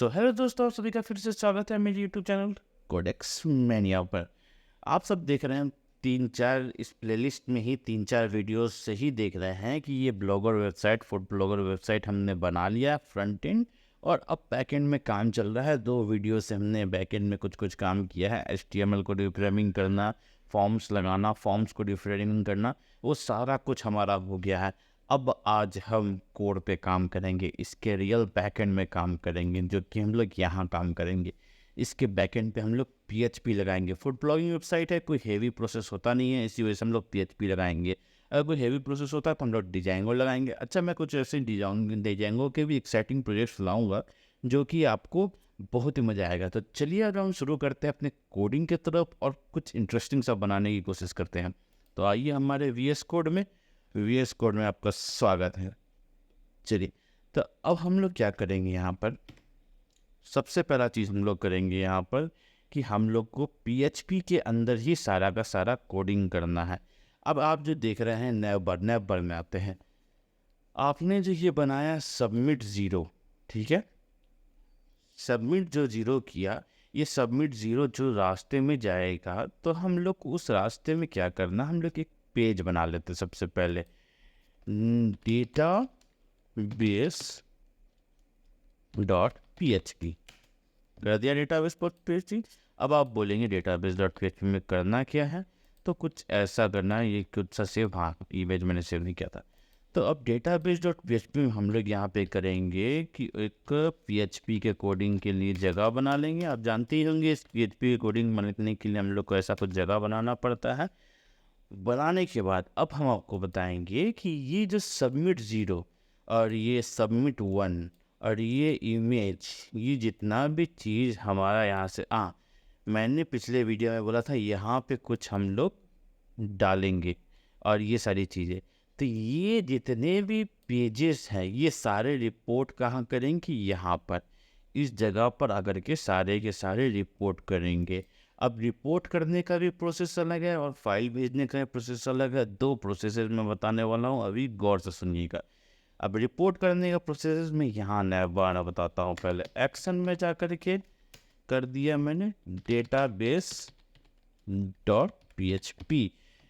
So hello दोस्तों, आप सभी का फिर से स्वागत है मेरे यूट्यूब चैनल कोडेक्स मैनिया पर। आप सब देख रहे हैं तीन चार इस प्लेलिस्ट में ही तीन चार वीडियोस से ही देख रहे हैं कि ये blogger website food blogger website हमने बना लिया फ्रंट एंड और अब बैक एंड में काम चल रहा है। 2 वीडियो से हमने बैक एंड में कुछ काम किया है। HTML को रिफ्रेमिंग करना, फॉर्म्स लगाना, फॉर्म्स को रिफ्रेमिंग करना, वो सारा कुछ हमारा हो गया है। अब आज हम कोड पे काम करेंगे, इसके रियल बैकएंड में काम करेंगे, जो कि हम लोग यहाँ काम करेंगे। इसके बैकएंड पे हम लोग PHP लगाएंगे। फूड ब्लॉगिंग वेबसाइट है, कोई हेवी प्रोसेस होता नहीं है, इसी वजह से हम लोग PHP लगाएंगे। अगर कोई हेवी प्रोसेस होता है तो हम लोग डिजाइंगो लगाएंगे। अच्छा, मैं कुछ ऐसे डिजाइंगो के भी एक्साइटिंग प्रोजेक्ट्स लाऊंगा जो कि आपको बहुत ही मज़ा आएगा। तो चलिए अब हम शुरू करते हैं अपने कोडिंग की तरफ और कुछ इंटरेस्टिंग सा बनाने की कोशिश करते हैं। तो आइए हमारे VS कोड में आपका स्वागत है। चलिए, तो अब हम लोग क्या करेंगे यहाँ पर, सबसे पहला चीज़ हम लोग करेंगे यहाँ पर कि हम लोग को PHP के अंदर ही सारा का सारा कोडिंग करना है। अब आप जो देख रहे हैं नेवबर में आते हैं। आपने जो ये बनाया सबमिट ज़ीरो, ठीक है, सबमिट जो ज़ीरो किया, ये सबमिट ज़ीरो जो रास्ते में जाएगा, तो हम लोग को उस रास्ते में क्या करना, हम लोग एक पेज बना लेते हैं। सबसे पहले डेटा बेस डॉट PHP कर दिया, डेटाबेस डॉट PHP। अब आप बोलेंगे डेटाबेस डॉट PHP में करना क्या है, तो कुछ ऐसा करना है। ये कुछ सा सेव, हाँ इमेज मैंने सेव नहीं किया था। तो अब डेटाबेस डॉट PHP में हम लोग यहाँ पे करेंगे कि एक PHP के कोडिंग के लिए जगह बना लेंगे। आप जानते ही होंगे इस PHP के कोडिंग बनाने के लिए हम लोग को ऐसा कुछ जगह बनाना पड़ता है। बनाने के बाद अब हम आपको बताएंगे कि ये जो सबमिट ज़ीरो और ये सबमिट वन और ये इमेज, ये जितना भी चीज़ हमारा यहाँ से मैंने पिछले वीडियो में बोला था यहाँ पे कुछ हम लोग डालेंगे और ये सारी चीज़ें। तो ये जितने भी पेजेस हैं ये सारे रिपोर्ट कहाँ करेंगे, यहाँ पर इस जगह पर आकर के सारे रिपोर्ट करेंगे। अब रिपोर्ट करने का भी प्रोसेस अलग है और फाइल भेजने का भी प्रोसेस अलग है। 2 प्रोसेसेस मैं बताने वाला हूँ, अभी गौर से सुनिएगा। अब रिपोर्ट करने का प्रोसेस में यहाँ नया बताता हूँ। पहले एक्शन में जा कर के कर दिया मैंने डेटाबेस डॉट PHP।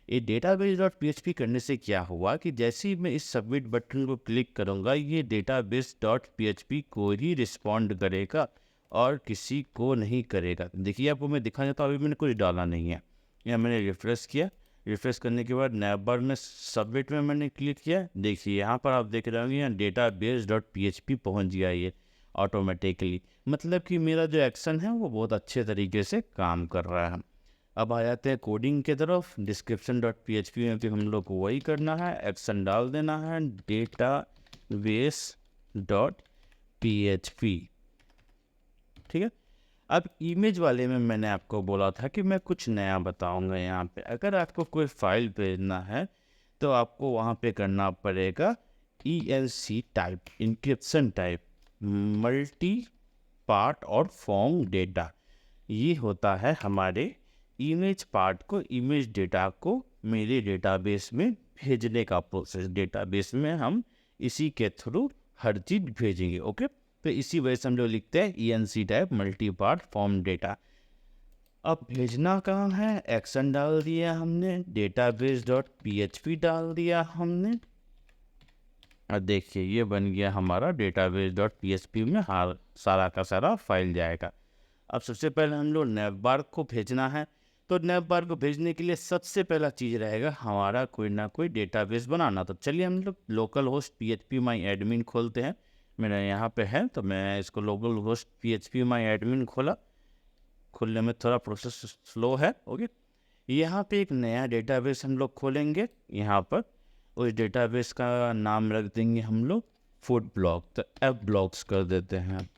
ये डेटाबेस डॉट PHP करने से क्या हुआ कि जैसे ही मैं इस सबमिट बटन को क्लिक करूँगा, ये डेटाबेस डॉट PHP को ही रिस्पॉन्ड करेगा और किसी को नहीं करेगा। देखिए, आपको मैं दिखा देता हूँ, अभी मैंने कुछ डाला नहीं है। यहाँ मैंने रिफ्रेश किया, रिफ्रेश करने के बाद नैबर में सबमिट में मैंने क्लिक किया। देखिए यहाँ पर आप देख रहे होंगे, यहाँ डेटाबेस डॉट PHP पहुँच गया ये ऑटोमेटिकली। मतलब कि मेरा जो एक्शन है वो बहुत अच्छे तरीके से काम कर रहा है। अब आ जाते हैं कोडिंग की तरफ। डिस्क्रिप्शन डॉट PHP में भी हम लोग को वही करना है, एक्शन डाल देना है डेटाबेस डॉट PHP, ठीक है। अब इमेज वाले में मैंने आपको बोला था कि मैं कुछ नया बताऊंगा। यहाँ पे अगर आपको कोई फाइल भेजना है तो आपको वहाँ पे करना पड़ेगा ENC type, encryption type, multi part और फॉर्म डेटा। ये होता है हमारे इमेज पार्ट को, इमेज डेटा को मेरे डेटाबेस में भेजने का प्रोसेस। डेटाबेस में हम इसी के थ्रू हर चीज़ भेजेंगे, ओके। तो इसी वजह से हम लोग लिखते हैं ENC type multi part form data. अब भेजना कहाँ है, एक्शन डाल दिया हमने, डेटाबेस डॉट PHP डाल दिया हमने, और देखिए ये बन गया हमारा डेटाबेस डॉट PHP में हर सारा का सारा फाइल जाएगा। अब सबसे पहले हम लोग नैवबार को भेजना है। तो नैवबार को भेजने के लिए सबसे पहला चीज़ रहेगा हमारा कोई ना कोई डेटाबेस बनाना। तो चलिए हम लोग लोकल होस्ट PHP माई एडमिन खोलते हैं। मेरा यहाँ पे है तो मैं इसको लोकल होस्ट PHP माई एडमिन खोला। खुलने में थोड़ा प्रोसेस स्लो है, ओके। यहाँ पे एक नया डेटाबेस हम लोग खोलेंगे। यहाँ पर उस डेटाबेस का नाम रख देंगे हम लोग फूड ब्लॉग। तो F ब्लॉग्स कर देते हैं,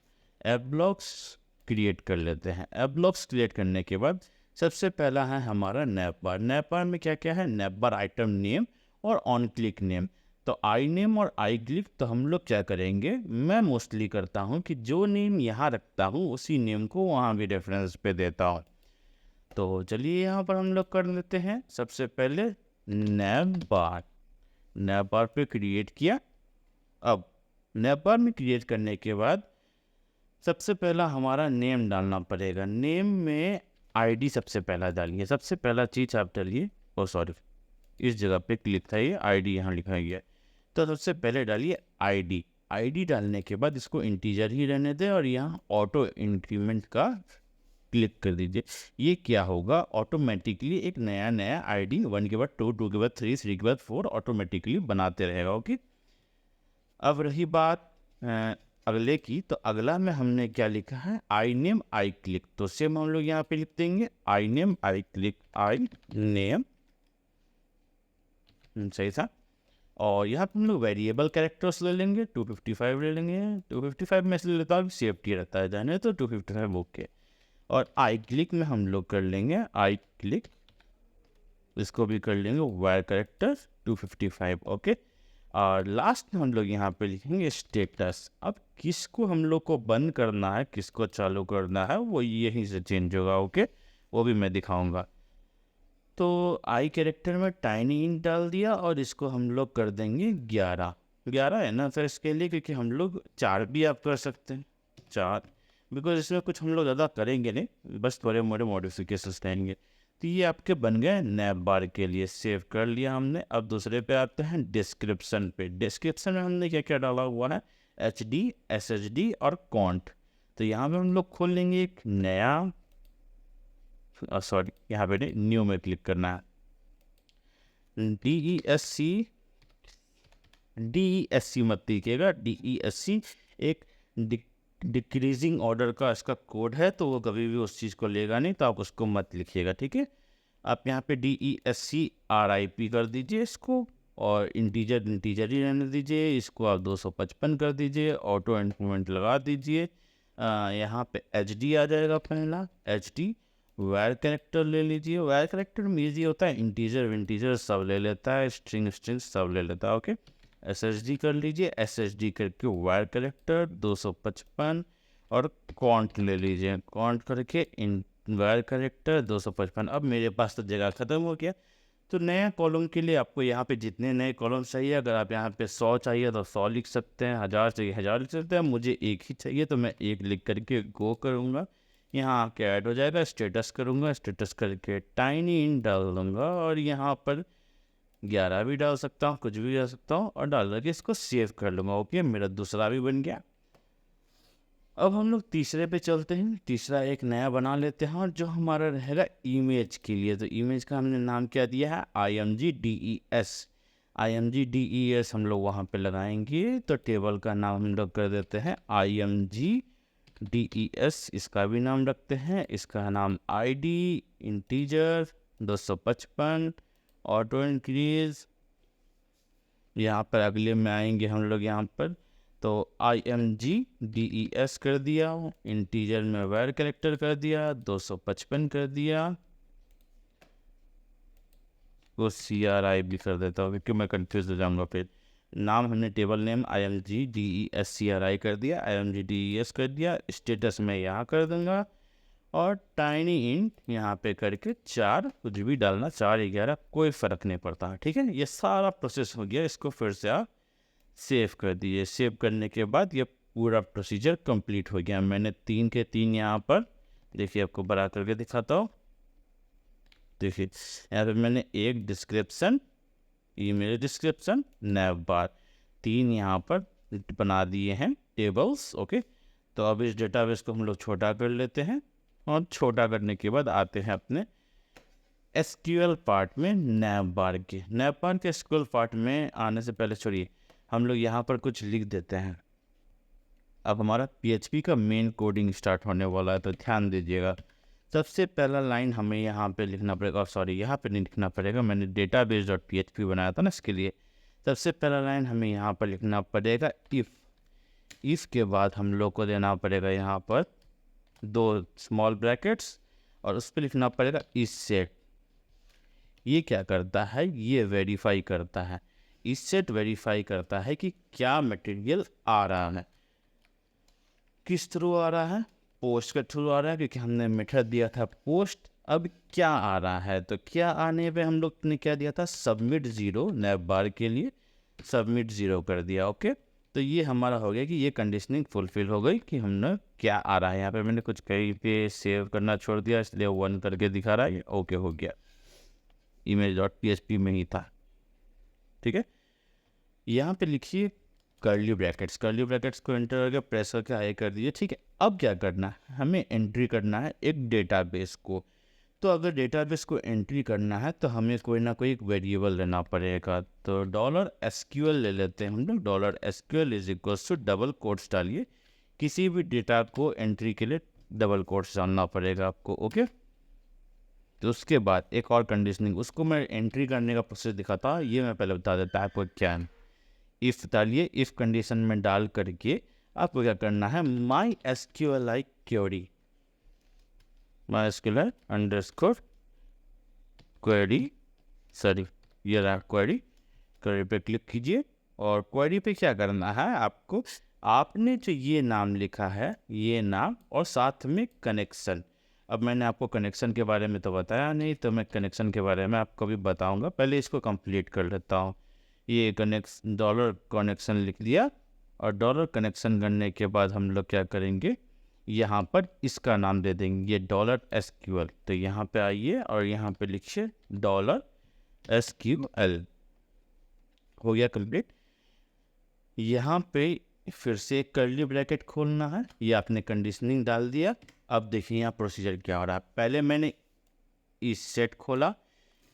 F ब्लॉग्स क्रिएट कर लेते हैं। F ब्लॉग्स क्रिएट करने के बाद सबसे पहला है हमारा नैवबार। नैवबार में क्या क्या है, नैवबार आइटम नेम और ऑन क्लिक नेम। तो आई नेम और आई क्लिक तो हम लोग क्या करेंगे, मैं मोस्टली करता हूँ कि जो नेम यहाँ रखता हूँ उसी नेम को वहाँ भी रेफरेंस पे देता हूँ। तो चलिए यहाँ पर हम लोग कर लेते हैं। सबसे पहले नैवबार, नैवबार पे क्रिएट किया। अब नैवबार में क्रिएट करने के बाद सबसे पहला हमारा नेम डालना पड़ेगा। नेम में आईडी सबसे पहला डालिए। सबसे पहला चीज़ आप डालिए, ओ सॉरी, इस जगह पे क्लिक था, ये आईडी यहाँ लिखा गया है। तो सबसे पहले डालिए आईडी। आईडी डालने के बाद इसको इंटीजर ही रहने दें और यहाँ ऑटो इंक्रीमेंट का क्लिक कर दीजिए। ये क्या होगा, ऑटोमेटिकली एक नया नया आईडी 1 के बाद 2, 2 के बाद 3, 3 के बाद 4 ऑटोमेटिकली बनाते रहेगा। ओके, अब रही बात अगले की, तो अगला में हमने क्या लिखा है, आई नेम आई क्लिक। तो सेम हम लोग यहाँ पे लिख देंगे I name I click, I name, सही था। और यहाँ पे हम लोग वेरिएबल कैरेक्टर्स ले लेंगे, 255 ले लेंगे। 255 में इसलिए लेता हूँ सेफ्टी रहता है जाने, तो 255 ओके। और आई क्लिक में हम लोग कर लेंगे आई क्लिक, इसको भी कर लेंगे वायर कैरेक्टर 255 ओके। और लास्ट में हम लोग यहाँ पे लिखेंगे स्टेटस। अब किसको हम लोग को बंद करना है, किसको चालू करना है, वो यहीं से चेंज होगा। ओके, वो भी मैं दिखाऊंगा। तो आई कैरेक्टर में टाइनी इन डाल दिया और इसको हम लोग कर देंगे 11 है ना सर इसके लिए, क्योंकि हम लोग 4 भी आप कर सकते हैं, 4, बिकॉज इसमें कुछ हम लोग ज़्यादा करेंगे नहीं, बस थोड़े मोड़े मॉडिफिकेशंस रहेंगे। तो ये आपके बन गए नैप बार के लिए, सेव कर लिया हमने। अब दूसरे पे आते हैं डिस्क्रिप्शन पे। डिस्क्रिप्शन में हमने क्या क्या डाला हुआ है, HD, SHD और कॉन्ट। तो यहाँ पे हम लोग खोल लेंगे एक नया, सॉरी यहाँ पे न्यू में क्लिक करना है, DESC मत लिखिएगा, DESC एक डिक्रीजिंग ऑर्डर का इसका कोड है, तो वो कभी भी उस चीज़ को लेगा नहीं, तो आप उसको मत लिखिएगा, ठीक है। आप यहाँ पे DESC RIP कर दीजिए इसको, और इंटीजर ही रहने दीजिए। इसको आप 255 कर दीजिए, ऑटो इंक्रीमेंट लगा दीजिए। यहाँ पे HD आ जाएगा पहला, HD। वायर कैरेक्टर ले लीजिए। वायर कैरेक्टर में ईजी होता है, इंटीजर सब ले लेता है, स्ट्रिंग सब ले लेता है। ओके, SHD कर लीजिए। SHD करके वायर कैरेक्टर 255 और कॉन्ट ले लीजिए। कॉन्ट करके वायर कैरेक्टर 255। अब मेरे पास तो जगह ख़त्म हो गया, तो नया कॉलम के लिए आपको यहाँ पे जितने नए कॉलम चाहिए, अगर आप यहाँ पे 100 चाहिए तो 100 लिख सकते हैं, 1000 चाहिए 1000 लिख सकते हैं। मुझे एक ही चाहिए तो मैं एक लिख करके गो करूँगा, यहाँ आके ऐड हो जाएगा। स्टेटस करूँगा, स्टेटस करके टाइनी इन डाल दूँगा और यहाँ पर 11 भी डाल सकता हूँ, कुछ भी डाल सकता हूँ, और डाल करके इसको सेव कर लूँगा। ओके, मेरा दूसरा भी बन गया। अब हम लोग तीसरे पे चलते हैं। तीसरा एक नया बना लेते हैं, और जो हमारा रहेगा इमेज के लिए, तो इमेज का हमने नाम क्या दिया है, IMG DES हम लोग वहाँ पे लगाएंगे। तो टेबल का नाम हम लोग कर देते हैं IMG DES, इसका भी नाम रखते हैं। इसका नाम ID, इंटीजर 255, ऑटो इंक्रीज। यहाँ पर अगले में आएंगे हम लोग यहाँ पर, तो IMG DES कर दिया, इंटीजर में वायर कैरेक्टर कर दिया, 255 कर दिया, वो CRI भी कर देता हूँ क्योंकि मैं कंफ्यूज हो जाऊँगा फिर। नाम हमने table name IMG DES CRI कर दिया, IMG DES कर दिया। स्टेटस में यहाँ कर दूँगा, और टाइनी इंट यहाँ पे करके 4, कुछ भी डालना, 4 11 कोई फ़र्क नहीं पड़ता, ठीक है। ये सारा प्रोसेस हो गया। इसको फिर से आप सेव कर दीजिए। सेव करने के बाद ये पूरा प्रोसीजर कंप्लीट हो गया। मैंने 3 के 3 यहाँ पर, देखिए आपको बड़ा करके दिखाता हूँ। देखिए यहाँ पे मैंने एक डिस्क्रिप्शन, ईमेल डिस्क्रिप्शन, नैप बार, 3 यहाँ पर बना दिए हैं टेबल्स। ओके, तो अब इस डेटाबेस को हम लोग छोटा कर लेते हैं, और छोटा करने के बाद आते हैं अपने SQL पार्ट में। नैप बार के SQL पार्ट में आने से पहले छोड़िए, हम लोग यहाँ पर कुछ लिख देते हैं। अब हमारा PHP का मेन कोडिंग स्टार्ट होने वाला है, तो ध्यान दीजिएगा। सबसे पहला लाइन हमें यहाँ पे लिखना पड़ेगा, सॉरी यहाँ पे नहीं लिखना पड़ेगा, मैंने database.php बनाया था ना इसके लिए। सबसे पहला लाइन हमें यहाँ पर लिखना पड़ेगा इफ़ के बाद हम लोग को देना पड़ेगा यहाँ पर 2 स्मॉल ब्रैकेट्स, और उस पर लिखना पड़ेगा इस सेट। ये क्या करता है, ये वेरीफाई करता है, इस सेट वेरीफाई करता है कि क्या मटेरियल आ रहा है। किस थ्रू आ रहा है, पोस्ट के थ्रू आ रहा है, क्योंकि हमने मेथड दिया था पोस्ट। अब क्या आ रहा है, तो क्या आने पे हम लोग ने क्या दिया था, सबमिट 0, नैप बार के लिए सबमिट 0 कर दिया। ओके, तो ये हमारा हो गया कि ये कंडीशनिंग फुलफिल हो गई कि हमने क्या आ रहा है। यहाँ पे मैंने कुछ कहीं पे सेव करना छोड़ दिया, इसलिए 1 करके दिखा रहा है, ओके हो गया, image.php में ही था। ठीक है, यहाँ पे लिखिए कर्ली ब्रैकेट्स को एंटर करके प्रेस करके हाई कर दीजिए। ठीक है, अब क्या करना है, हमें एंट्री करना है एक डेटाबेस को। तो अगर डेटाबेस को एंट्री करना है तो हमें कोई ना कोई एक वेरिएबल लेना पड़ेगा। तो $SQL ले लेते हैं हम लोग। $SQL is equals to double quotes डालिए, किसी भी डेटा को एंट्री के लिए डबल कोट्स डालना पड़ेगा आपको। ओके, तो उसके बाद एक और कंडीशनिंग, उसको मैं एंट्री करने का प्रोसेस दिखाता, ये मैं पहले बता देता है आपको क्या है। इफ़ डालिए, इफ़ कंडीशन में डाल करके आपको क्या करना है, MySQLi query, MySQLi underscore query, sorry ये रहा क्वेरी पे क्लिक कीजिए। और क्वेरी पे क्या करना है आपको, आपने जो ये नाम लिखा है, ये नाम और साथ में कनेक्शन। अब मैंने आपको कनेक्शन के बारे में तो बताया नहीं, तो मैं कनेक्शन के बारे में आपको भी बताऊंगा, पहले इसको कंप्लीट कर लेता हूँ। ये $कनेक्शन लिख दिया, और $कनेक्शन करने के बाद हम लोग क्या करेंगे, यहाँ पर इसका नाम दे देंगे ये $SQL। तो यहाँ पे आइए और यहाँ पे लिखिए $SQL, हो गया कंप्लीट। यहाँ पे फिर से एक कर्ली ब्रैकेट खोलना है, ये आपने कंडीशनिंग डाल दिया। अब देखिए यहाँ प्रोसीजर क्या हो रहा है। पहले मैंने इस सेट खोला,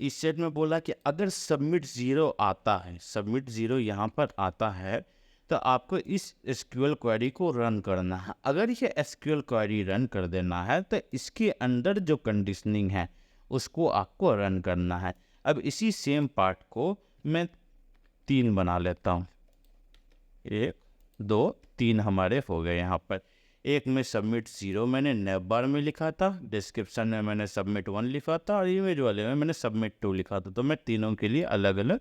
इस सेट में बोला कि अगर सबमिट 0 आता है, सबमिट 0 यहाँ पर आता है, तो आपको इस SQL क्वेरी को रन करना है। अगर ये SQL क्वेरी रन कर देना है तो इसके अंदर जो कंडीशनिंग है उसको आपको रन करना है। अब इसी सेम पार्ट को मैं 3 बना लेता हूँ, 1 2 3 हमारे हो गए। यहाँ पर एक में सबमिट 0 मैंने नेव बार में लिखा था, डिस्क्रिप्शन में मैंने सबमिट 1 लिखा था, और इमेज वाले में मैंने सबमिट 2 लिखा था। तो मैं तीनों के लिए अलग अलग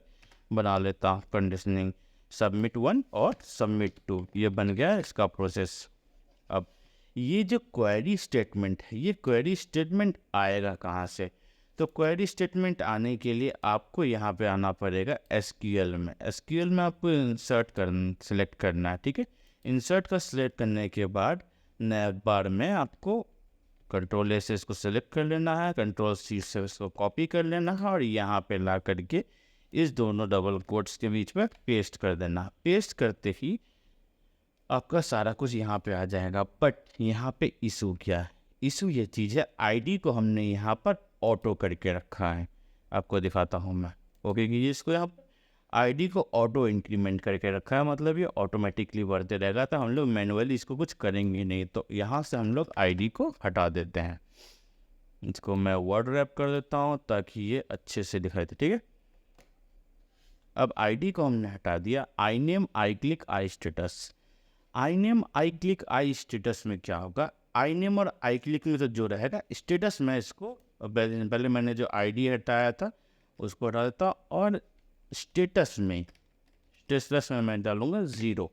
बना लेता हूँ कंडीशनिंग, सबमिट 1 और सबमिट 2, ये बन गया इसका प्रोसेस। अब ये जो क्वेरी स्टेटमेंट है, ये क्वेरी स्टेटमेंट आएगा कहाँ से, तो क्वेरी स्टेटमेंट आने के लिए आपको यहाँ पे आना पड़ेगा SQL में। SQL में आपको सेलेक्ट करना है। ठीक है, इंसर्ट का सिलेक्ट करने के बाद नैव बार में आपको Ctrl+A से इसको सेलेक्ट कर लेना है, Ctrl+C से इसको कॉपी कर लेना है, और यहाँ पे ला करके इस दोनों डबल कोट्स के बीच में पेस्ट कर देना। पेस्ट करते ही आपका सारा कुछ यहाँ पे आ जाएगा। बट यहाँ पे इशू क्या है, इशू ये चीज़ है, आईडी को हमने यहाँ पर ऑटो करके रखा है, आपको दिखाता हूँ मैं। ओके, कि इसको यहाँ पर आईडी को ऑटो इंक्रीमेंट करके रखा है, मतलब ये ऑटोमेटिकली बढ़ते रहेगा, तो हम लोग मैनुअली इसको कुछ करेंगे नहीं। तो यहाँ से हम लोग आईडी को हटा देते हैं, इसको मैं वर्ड रैप कर देता हूँ ताकि ये अच्छे से दिखाई दे। ठीक है, अब आईडी को हमने हटा दिया। I name, I click, I status. I name, I click, I status में क्या होगा, आई नेम और आई क्लिक में तो जो रहेगा, स्टेटस में इसको पहले मैंने जो आईडी हटाया था उसको हटा देता, और स्टेटस में मैं डालूंगा 0।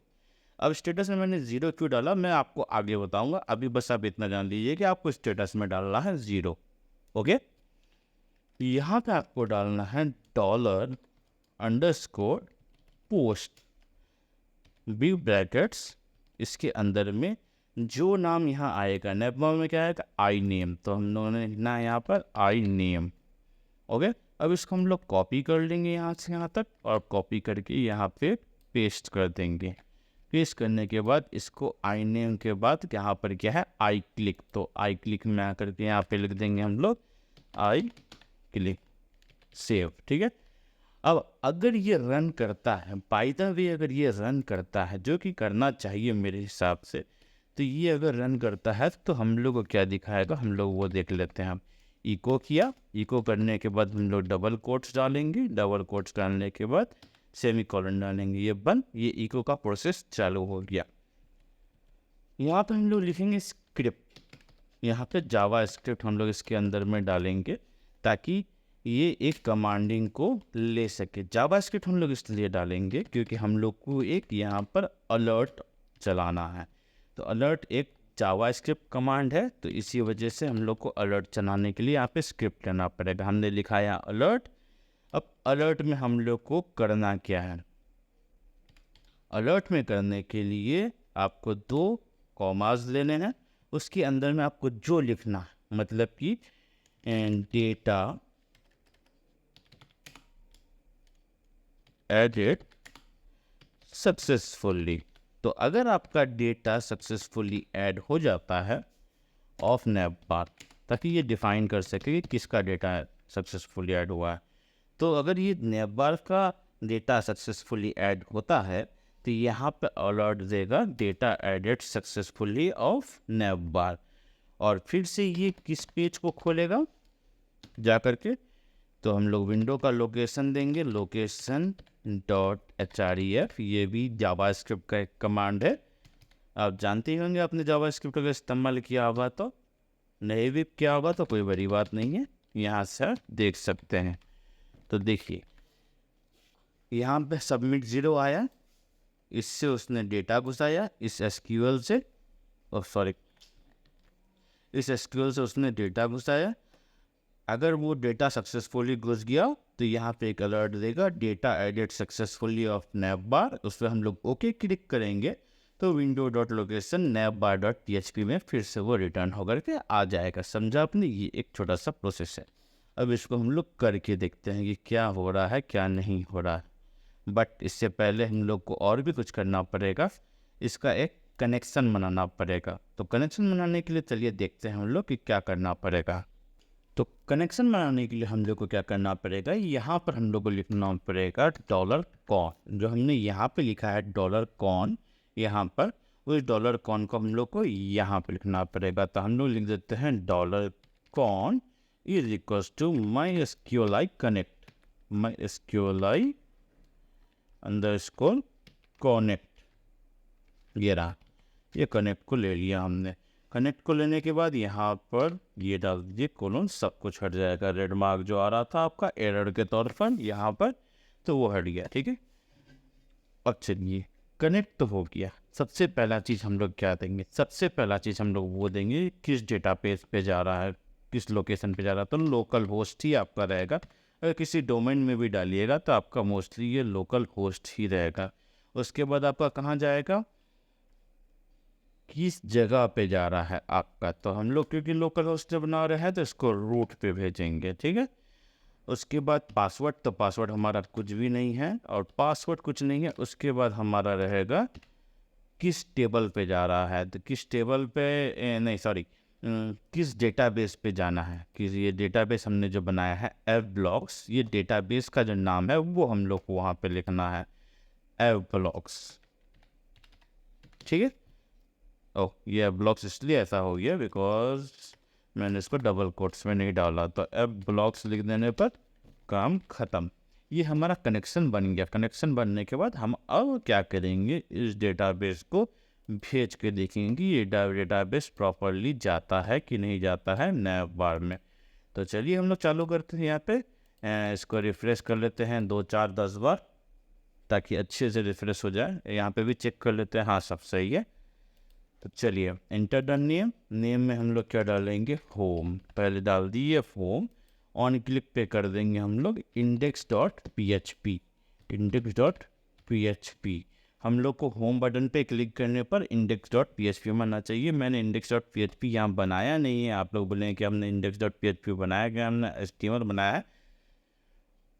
अब स्टेटस में मैंने 0 क्यों डाला मैं आपको आगे बताऊंगा, अभी बस आप इतना जान लीजिए कि आपको स्टेटस में डालना है 0। ओके, यहाँ पे आपको डालना है $_post बिग ब्रैकेट्स, इसके अंदर में जो नाम यहाँ आएगा, नेम में क्या आएगा, आई नेम, तो हम लोगों ने लिखना है यहाँ पर आई नेम। ओके, अब इसको हम लोग कॉपी कर लेंगे यहाँ से यहाँ तक, और कॉपी करके यहाँ पे पेस्ट कर देंगे। पेस्ट करने के बाद इसको आई नेम के बाद यहाँ पर क्या है, आई क्लिक, तो आई क्लिक में आकर के यहाँ पे लिख देंगे हम लोग आई क्लिक, सेव। ठीक है, अब अगर ये रन करता है, बाय द वे अगर ये रन करता है, जो कि करना चाहिए मेरे हिसाब से, तो ये अगर रन करता है तो हम लोग को क्या दिखाएगा, हम लोग वो देख लेते हैं। हम इको किया, इको करने के बाद हम लोग डबल कोट्स डालेंगे, डबल कोट्स डालने के बाद सेमीकोलन डालेंगे, ये बंद, ये इको का प्रोसेस चालू हो गया। यहाँ पे हम लोग लिखेंगे स्क्रिप्ट, यहाँ पे जावा स्क्रिप्ट हम लोग इसके अंदर में डालेंगे ताकि ये एक कमांडिंग को ले सके। जावा स्क्रिप्ट हम लोग इसलिए डालेंगे क्योंकि हम लोग को एक यहाँ पर अलर्ट चलाना है, तो अलर्ट एक जावा स्क्रिप्ट कमांड है, तो इसी वजह से हम लोग को अलर्ट चलाने के लिए यहाँ पे स्क्रिप्ट लेना पड़ेगा। हमने लिखा है अलर्ट। अब अलर्ट में हम लोग को करना क्या है, अलर्ट में करने के लिए आपको 2 कॉमास लेने हैं, उसके अंदर में आपको जो लिखना है, मतलब कि डेटा एडिट सक्सेसफुली। तो अगर आपका डेटा सक्सेसफुली ऐड हो जाता है ऑफ नैप बार, ताकि ये डिफाइन कर सके कि किसका डेटा सक्सेसफुली ऐड हुआ है, तो अगर ये नैप बार का डेटा सक्सेसफुली ऐड होता है तो यहाँ पे अलर्ट देगा data added successfully of navbar. और फिर से ये किस पेज को खोलेगा जा करके, तो हम लोग विंडो का लोकेशन देंगे, location.href। ये भी जावास्क्रिप्ट का एक कमांड है, आप जानते ही होंगे, आपने जावास्क्रिप्ट का इस्तेमाल किया होगा, तो नहीं भी किया होगा तो कोई बड़ी बात नहीं है, यहाँ से देख सकते हैं। तो देखिए यहाँ पे सबमिट 0 आया, इससे उसने डेटा घुसाया इस एसक्यूएल से, इस एसक्यूएल से उसने डेटा घुसाया। अगर वो डेटा सक्सेसफुली घुस गया तो यहाँ पे एक अलर्ट देगा data added successfully of navbar, उस पर हम लोग ओके क्लिक करेंगे तो window.location navbar.php में फिर से वो रिटर्न होकर के आ जाएगा। समझा आपने, ये एक छोटा सा प्रोसेस है। अब इसको हम लोग करके देखते हैं कि क्या हो रहा है क्या नहीं हो रहा है, बट इससे पहले हम लोग को और भी कुछ करना पड़ेगा, इसका एक कनेक्शन बनाना पड़ेगा। तो कनेक्शन बनाने के लिए चलिए देखते हैं हम लोग कि क्या करना पड़ेगा। तो कनेक्शन बनाने के लिए हम लोग को क्या करना पड़ेगा, यहाँ पर हम लोग को लिखना पड़ेगा $कॉन, जो हमने यहाँ पे लिखा है $कॉन, यहाँ पर उस $कॉन को हम लोग को यहाँ पे लिखना पड़ेगा। तो हम लोग लिख देते हैं $कॉन is equals to MySQLi connect, MySQLi underscore connect. ये रहा, ये कनेक्ट को ले लिया हमने। कनेक्ट को लेने के बाद यहाँ पर ये डाल दीजिए कोलोन, सब कुछ हट जाएगा। रेड मार्क जो आ रहा था आपका एरर के तौर पर यहाँ पर, तो वो हट गया, ठीक है। अब चलिए कनेक्ट तो हो गया, सबसे पहला चीज़ हम लोग क्या देंगे, सबसे पहला चीज़ हम लोग वो देंगे किस डेटाबेस पे जा रहा है, किस लोकेशन पे जा रहा है। तो लोकल होस्ट ही आपका रहेगा। अगर किसी डोमेन में भी डालिएगा तो आपका मोस्टली ये लोकल होस्ट ही रहेगा। उसके बाद आपका कहाँ जाएगा, किस जगह पे जा रहा है आपका, तो हम लोग क्योंकि लोकल होस्ट बना रहे हैं तो इसको रूट पे भेजेंगे, ठीक है। उसके बाद पासवर्ड, तो पासवर्ड हमारा कुछ भी नहीं है और पासवर्ड कुछ नहीं है। उसके बाद हमारा रहेगा किस टेबल पे जा रहा है, तो किस टेबल पे किस डेटाबेस पे जाना है, कि ये डेटाबेस हमने जो बनाया है fblocks, ये डेटाबेस का जो नाम है वो हम लोग को वहाँ पे लिखना है fblocks, ठीक है। ओह, ये ब्लॉक्स इसलिए ऐसा हो गया बिकॉज मैंने इसको डबल कोट्स में नहीं डाला, तो fblocks लिख देने पर काम ख़त्म। ये हमारा कनेक्शन बन गया। कनेक्शन बनने के बाद हम अब क्या करेंगे, इस डेटाबेस को भेज के देखेंगे कि ये डेटाबेस प्रॉपरली जाता है कि नहीं जाता है नैप बार में। तो चलिए हम लोग चालू करते हैं। यहाँ पे इसको रिफ़्रेश कर लेते हैं 2 4 10 बार, ताकि अच्छे से रिफ़्रेश हो जाए। यहाँ पे भी चेक कर लेते हैं, हाँ सब सही है। तो चलिए एंटर डन नेम, नेम में हम लोग क्या डालेंगे, होम, पहले डाल दिए होम। ऑन क्लिक पे कर देंगे हम लोग index.php, index.php। हम लोग को होम बटन पे क्लिक करने पर index.php में आना चाहिए। मैंने index.php यहाँ बनाया नहीं है। आप लोग बोलेंगे कि हमने index.php बनाया क्या, हमने HTML बनाया है,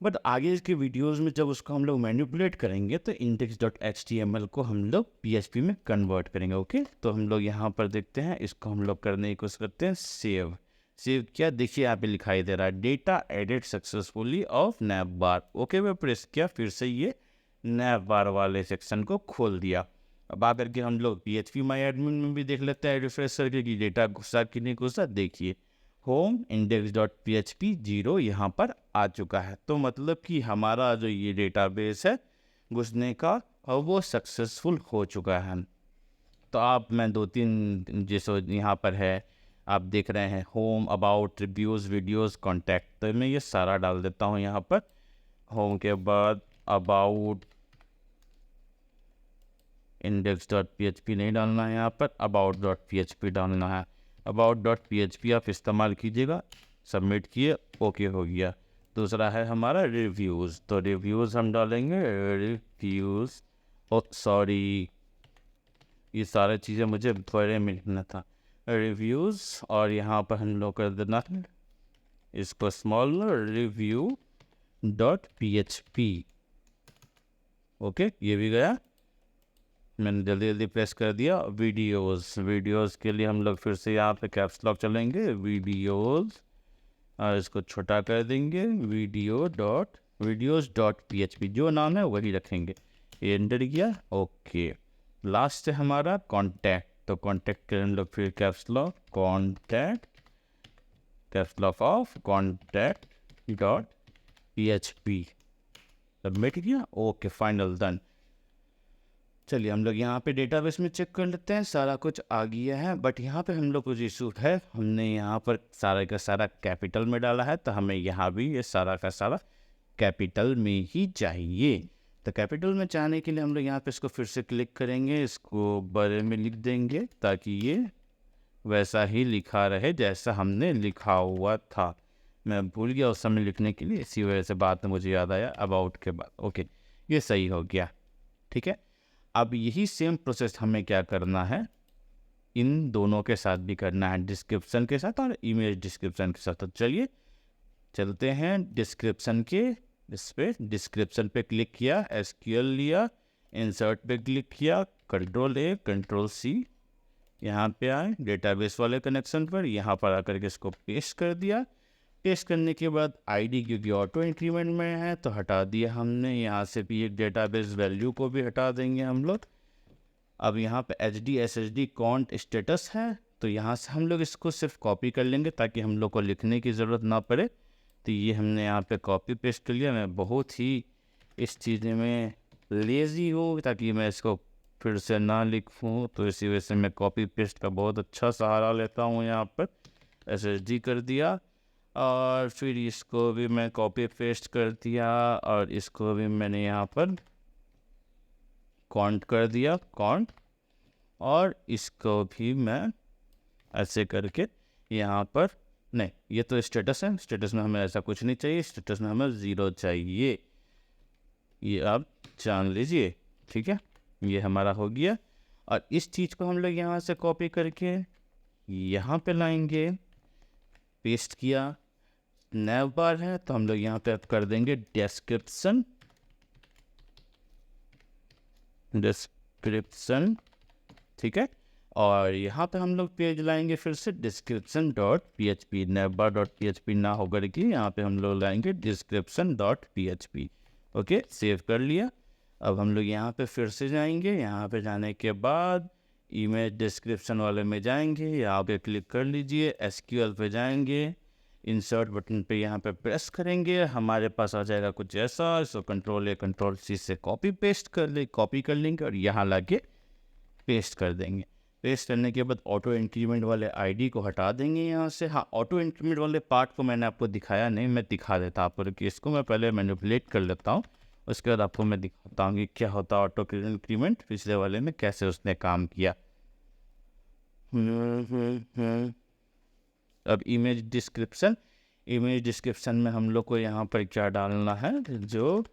बट आगे इसके वीडियोस में जब उसको हम लोग मैनिपुलेट करेंगे तो index.html को हम लोग PHP में कन्वर्ट करेंगे। ओके, तो हम लोग यहाँ पर देखते हैं, इसको हम लोग करने की कोशिश करते हैं सेव। सेव किया, देखिए यहाँ पे लिखाई दे रहा है data edit successfully of nap bar. Okay मैं प्रेस किया, फिर से ये नैप बार वाले सेक्शन को खोल दिया। अब आकर के हम लोग PHP माई एडमिन में भी देख लेते हैं रिफ्रेश करके कि डेटा घुसा कि नहीं घुसा। देखिए होम index.php 0 यहाँ पर आ चुका है। तो मतलब कि हमारा जो ये डेटाबेस है घुसने का, और वो सक्सेसफुल हो चुका है। तो आप मैं 2-3 जैसे यहाँ पर है आप देख रहे हैं, home, about, reviews, videos, contact, तो मैं ये सारा डाल देता हूँ यहाँ पर। होम के बाद अबाउट, index.php नहीं डालना है यहाँ पर, about.php डालना है। about.php आप इस्तेमाल कीजिएगा। सबमिट किए, ओके हो गया। दूसरा है हमारा रिव्यूज़, तो रिव्यूज़ हम डालेंगे रिव्यूज़ ओ सॉरी, ये सारी चीज़ें मुझे बड़े में लिखना था, रिव्यूज़, और यहाँ पर हम लोग कर देना है इसको small, review dot PHP। Okay, ये भी गया, मैंने जल्दी जल्दी प्रेस कर दिया। वीडियोज़ के लिए हम लोग फिर से यहाँ पे कैप्स लॉक चलेंगे, वीडियोज़, और इसको छोटा कर देंगे, वीडियोज़ डॉट PHP, जो नाम है वही रखेंगे। एंटर किया, ओके। लास्ट है हमारा कॉन्टैक्ट, तो कॉन्टैक्ट के हम लोग फिर caps lock, caps lock of contact dot PHP, submit किया, ओके, फाइनल, डन। चलिए हम लोग यहाँ पे डेटाबेस में चेक कर लेते हैं, सारा कुछ आ गया है, बट यहाँ पे हम लोग कुछ इशू है, हमने यहाँ पर सारा का सारा कैपिटल में डाला है, तो हमें यहाँ भी ये सारा का सारा कैपिटल में ही चाहिए। तो कैपिटल में चाहने के लिए हम लोग यहाँ पे इसको फिर से क्लिक करेंगे, इसको बड़े में लिख देंगे ताकि ये वैसा ही लिखा रहे जैसा हमने लिखा हुआ था। मैं भूल गया उस समय लिखने के लिए, इसी वजह से बात में मुझे याद आया अबाउट के बाद। ओके, ये सही हो गया, ठीक है। अब यही सेम प्रोसेस हमें क्या करना है, इन दोनों के साथ भी करना है, डिस्क्रिप्शन के साथ और इमेज डिस्क्रिप्शन के साथ। तो चलिए चलते हैं डिस्क्रिप्शन के, इस पे डिस्क्रिप्शन पे क्लिक किया, SQL लिया, इंसर्ट पे क्लिक किया, Ctrl+A Ctrl+C, यहाँ पे आए डेटाबेस वाले कनेक्शन पर, यहाँ पर आकर के इसको पेस्ट कर दिया। पेस्ट करने के बाद आईडी क्योंकि ऑटो इंक्रीमेंट में है तो हटा दिया हमने, यहाँ से भी एक डेटाबेस वैल्यू को भी हटा देंगे हम लोग। अब यहाँ पे HDSSD कॉन्ट स्टेटस है, तो यहाँ से हम लोग इसको सिर्फ कॉपी कर लेंगे ताकि हम लोग को लिखने की ज़रूरत ना पड़े। तो ये हमने यहाँ पे कॉपी पेस्ट कर लिया। मैं बहुत ही इस चीज़ में लेज़ी हूँ ताकि मैं इसको फिर से ना लिखूँ, तो इसी वजह से मैं कॉपी पेस्ट का बहुत अच्छा सहारा लेता हूँ। यहाँ पर SSD कर दिया और फिर इसको भी मैं कॉपी पेस्ट कर दिया और इसको भी मैंने यहाँ पर कॉन्ट कर दिया, कॉन्ट, और इसको भी मैं ऐसे करके यहाँ पर, नहीं ये तो स्टेटस है, स्टेटस में हमें ऐसा कुछ नहीं चाहिए, स्टेटस में हमें 0 चाहिए, ये आप जान लीजिए, ठीक है। ये हमारा हो गया और इस चीज़ को हम लोग यहाँ से कॉपी करके यहाँ पे लाएंगे, पेस्ट किया, नैव बार है तो हम लोग यहाँ पे कर देंगे डिस्क्रिप्शन, ठीक है। और यहाँ पे हम लोग पेज लाएंगे फिर से description dot PHP, navbar dot PHP ना होकर के यहाँ पे हम लोग लाएंगे description dot PHP। Okay, save कर लिया। अब हम लोग यहाँ पे फिर से जाएंगे, यहाँ पे जाने के बाद इमेज डिस्क्रिप्शन वाले में जाएंगे, यहाँ पे क्लिक कर लीजिए, SQL पे जाएंगे, इंसर्ट बटन पे यहाँ पे प्रेस करेंगे, हमारे पास आ जाएगा कुछ ऐसा। इसको Ctrl+A Ctrl+C से कॉपी कर लेंगे और यहाँ लाके पेस्ट कर देंगे। पेस्ट करने के बाद ऑटो इंक्रीमेंट वाले आईडी को हटा देंगे यहाँ से। हाँ, ऑटो इंक्रीमेंट वाले पार्ट को मैंने आपको दिखाया नहीं, मैं दिखा देता आपको कि इसको मैं पहले मैनिपुलेट कर लेता हूँ, उसके बाद आपको मैं दिखाता हूँ कि क्या होता है ऑटो इंक्रीमेंट, पिछले वाले में कैसे उसने काम किया। अब इमेज डिस्क्रिप्शन में हम लोग को यहाँ पर क्या डालना है, जो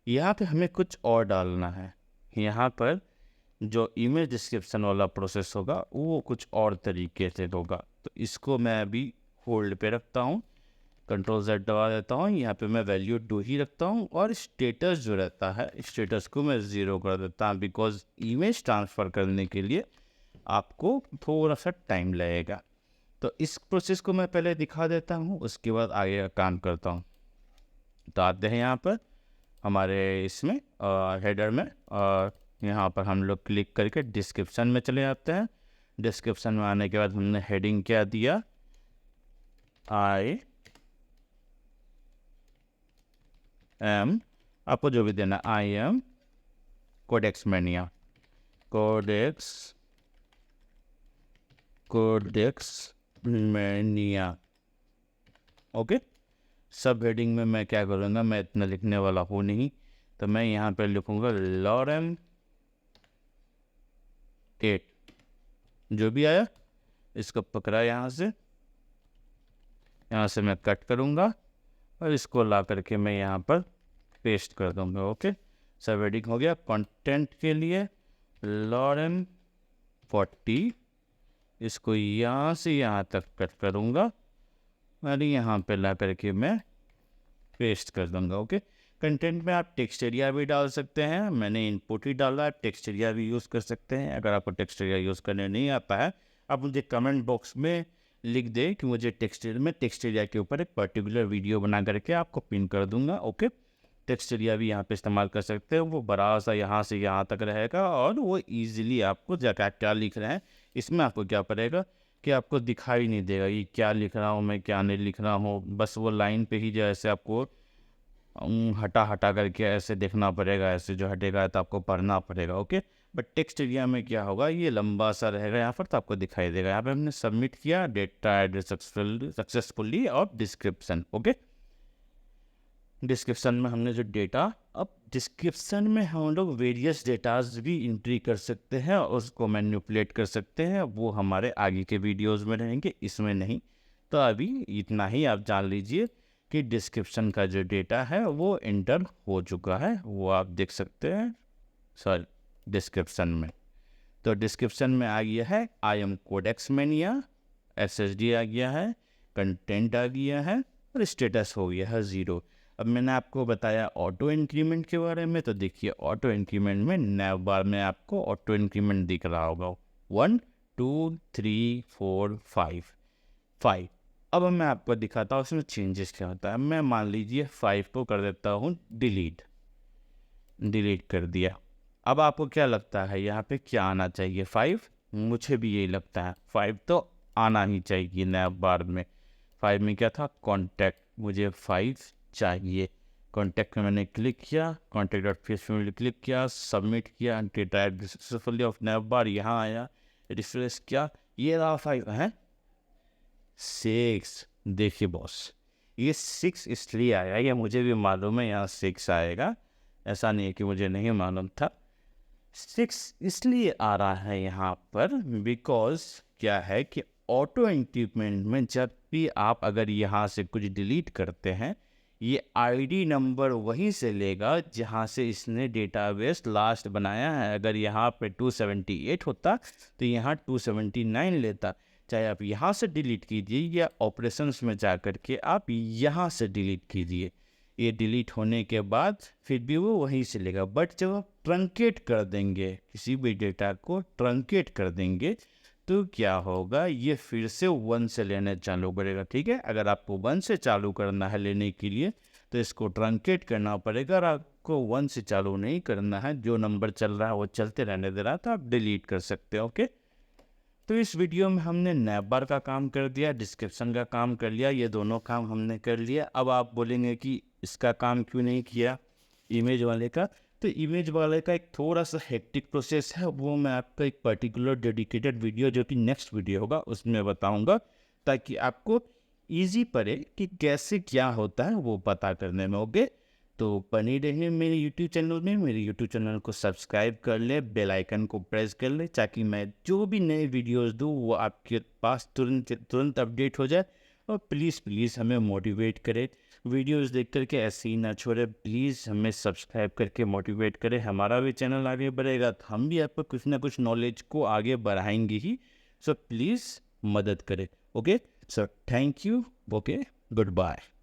यहाँ पे हमें कुछ और डालना है। यहाँ पर जो इमेज डिस्क्रिप्शन वाला प्रोसेस होगा वो कुछ और तरीके से होगा, तो इसको मैं अभी होल्ड पे रखता हूँ, Ctrl+Z दबा देता हूँ, यहाँ पे मैं वैल्यू 2 ही रखता हूँ और स्टेटस जो रहता है स्टेटस को मैं 0 कर देता हूँ, बिकॉज इमेज ट्रांसफ़र करने के लिए आपको थोड़ा सा टाइम लगेगा। तो इस प्रोसेस को मैं पहले दिखा देता हूँ, उसके बाद आगे का काम करता हूँ। तो आते हैं यहाँ पर हमारे इसमें हेडर में, और यहाँ पर हम लोग क्लिक करके डिस्क्रिप्शन में चले जाते हैं। डिस्क्रिप्शन में आने के बाद हमने हेडिंग क्या दिया, आपको जो भी देना, I am Codex Mania. Okay, सब हेडिंग में मैं क्या करूँगा, मैं इतना लिखने वाला हूँ नहीं, तो मैं यहाँ पर लिखूँगा लॉरेम 8, जो भी आया इसको पकड़ा, यहाँ से मैं कट करूँगा और इसको ला करके मैं यहाँ पर पेस्ट कर दूँगा। ओके, सब हेडिंग हो गया। कंटेंट के लिए लॉरेन 40, इसको यहाँ से यहाँ तक कट करूँगा और यहाँ पे ला करके मैं पेस्ट कर दूँगा। ओके, कंटेंट में आप टेक्स्ट एरिया भी डाल सकते हैं, मैंने इनपुट ही डाला है, टेक्स्ट एरिया भी यूज़ कर सकते हैं। अगर आपको टेक्स्ट एरिया यूज़ करने नहीं आता है, आप मुझे कमेंट बॉक्स में लिख दे कि मुझे टेक्स्ट एरिया के ऊपर एक पर्टिकुलर वीडियो बना करके आपको पिन कर दूंगा। ओके, टेक्स्ट एरिया भी यहाँ पे इस्तेमाल कर सकते हैं, वो बड़ा सा यहाँ से यहाँ तक रहेगा और वो इजीली आपको जगह क्या लिख रहे हैं इसमें आपको क्या पड़ेगा कि आपको दिखाई नहीं देगा ये क्या लिख रहा हूँ मैं, क्या नहीं लिख रहा हूँ। बस वो लाइन पे ही जैसे आपको हटा हटा करके ऐसे देखना पड़ेगा, ऐसे जो हटेगा तो आपको पढ़ना पड़ेगा। ओके, बट टेक्स्ट एरिया में क्या होगा, ये लंबा सा रहेगा यहाँ पर तो आपको दिखाई देगा। यहाँ पे हमने सबमिट किया, डेटा एड सक्सेसफुली और डिस्क्रिप्शन। ओके, डिस्क्रिप्शन में हमने जो डेटा, अब डिस्क्रिप्शन में हम लोग वेरियस डेटाज भी एंट्री कर सकते हैं और उसको मैनिपुलेट कर सकते हैं, वो हमारे आगे के वीडियोज़ में रहेंगे, इसमें नहीं। तो अभी इतना ही आप जान लीजिए कि डिस्क्रिप्शन का जो डेटा है वो एंटर हो चुका है, वो आप देख सकते हैं सॉरी डिस्क्रिप्शन में। तो डिस्क्रिप्शन में आ गया है I am Codex Mania, SSD आ गया है, कंटेंट आ गया है और स्टेटस हो गया है 0। अब मैंने आपको बताया ऑटो इंक्रीमेंट के बारे में, तो देखिए ऑटो इंक्रीमेंट में नैव बार में आपको ऑटो इंक्रीमेंट दिख रहा होगा 1 2 3 4 5। अब मैं आपको दिखाता हूँ उसमें चेंजेस क्या होता है। मैं मान लीजिए 5 को कर देता हूँ डिलीट कर दिया। अब आपको क्या लगता है यहाँ पे क्या आना चाहिए? 5। मुझे भी यही लगता है 5 तो आना ही चाहिए नैव बार में। 5 में क्या था? कॉन्टैक्ट, मुझे 5 चाहिए। कॉन्टैक्ट में मैंने क्लिक किया, कॉन्टैक्ट.php में क्लिक किया, सबमिट किया, डेटा सक्सेसफुली ऑफ नैव बार यहाँ आया, रिफ्रेश किया, ये रहा 5 है 6। देखिए बॉस, ये 6 इसलिए आया, ये मुझे भी मालूम है यहाँ 6 आएगा, ऐसा नहीं है कि मुझे नहीं मालूम था। 6 इसलिए आ रहा है यहाँ पर बिकॉज क्या है कि ऑटो इंक्रीमेंट में जब भी आप अगर यहाँ से कुछ डिलीट करते हैं, ये आईडी नंबर वहीं से लेगा जहाँ से इसने डेटाबेस लास्ट बनाया है। अगर यहाँ पे 278 होता तो यहाँ 279 लेता। चाहे आप यहाँ से डिलीट कीजिए या ऑपरेशंस में जा कर के आप यहाँ से डिलीट कीजिए, ये डिलीट होने के बाद फिर भी वो वहीं से लेगा। बट जब आप ट्रंकेट कर देंगे, किसी भी डेटा को ट्रंकेट कर देंगे, तो क्या होगा, ये फिर से 1 से लेने चालू करेगा। ठीक है, अगर आपको 1 से चालू करना है लेने के लिए तो इसको ट्रंकेट करना पड़ेगा। और आपको 1 से चालू नहीं करना है, जो नंबर चल रहा है वो चलते रहने दे रहा तो आप डिलीट कर सकते हो। ओके, तो इस वीडियो में हमने नैव बार का काम कर दिया, डिस्क्रिप्शन का काम कर लिया, ये दोनों काम हमने कर लिया। अब आप बोलेंगे कि इसका काम क्यों नहीं किया, इमेज वाले का। तो इमेज वाले का एक थोड़ा सा हेक्टिक प्रोसेस है, वो मैं आपका एक पर्टिकुलर डेडिकेटेड वीडियो जो कि नेक्स्ट वीडियो होगा उसमें बताऊंगा, ताकि आपको इजी पड़े कि कैसे क्या होता है वो पता करने में। ओके, तो बने रहिए मेरे यूट्यूब चैनल में, मेरे यूट्यूब चैनल को सब्सक्राइब कर ले, बेल आइकन को प्रेस कर ले, ताकि मैं जो भी नए वीडियोस दूँ वो आपके पास तुरंत अपडेट हो जाए। और प्लीज़ हमें मोटिवेट करें, वीडियोस देख करके ऐसे ही ना छोड़े, प्लीज़ हमें सब्सक्राइब करके मोटिवेट करें। हमारा भी चैनल आगे बढ़ेगा तो हम भी आपको कुछ ना कुछ नॉलेज को आगे बढ़ाएंगे ही। सो प्लीज़ मदद करें। Okay, so thank you. Okay, good bye.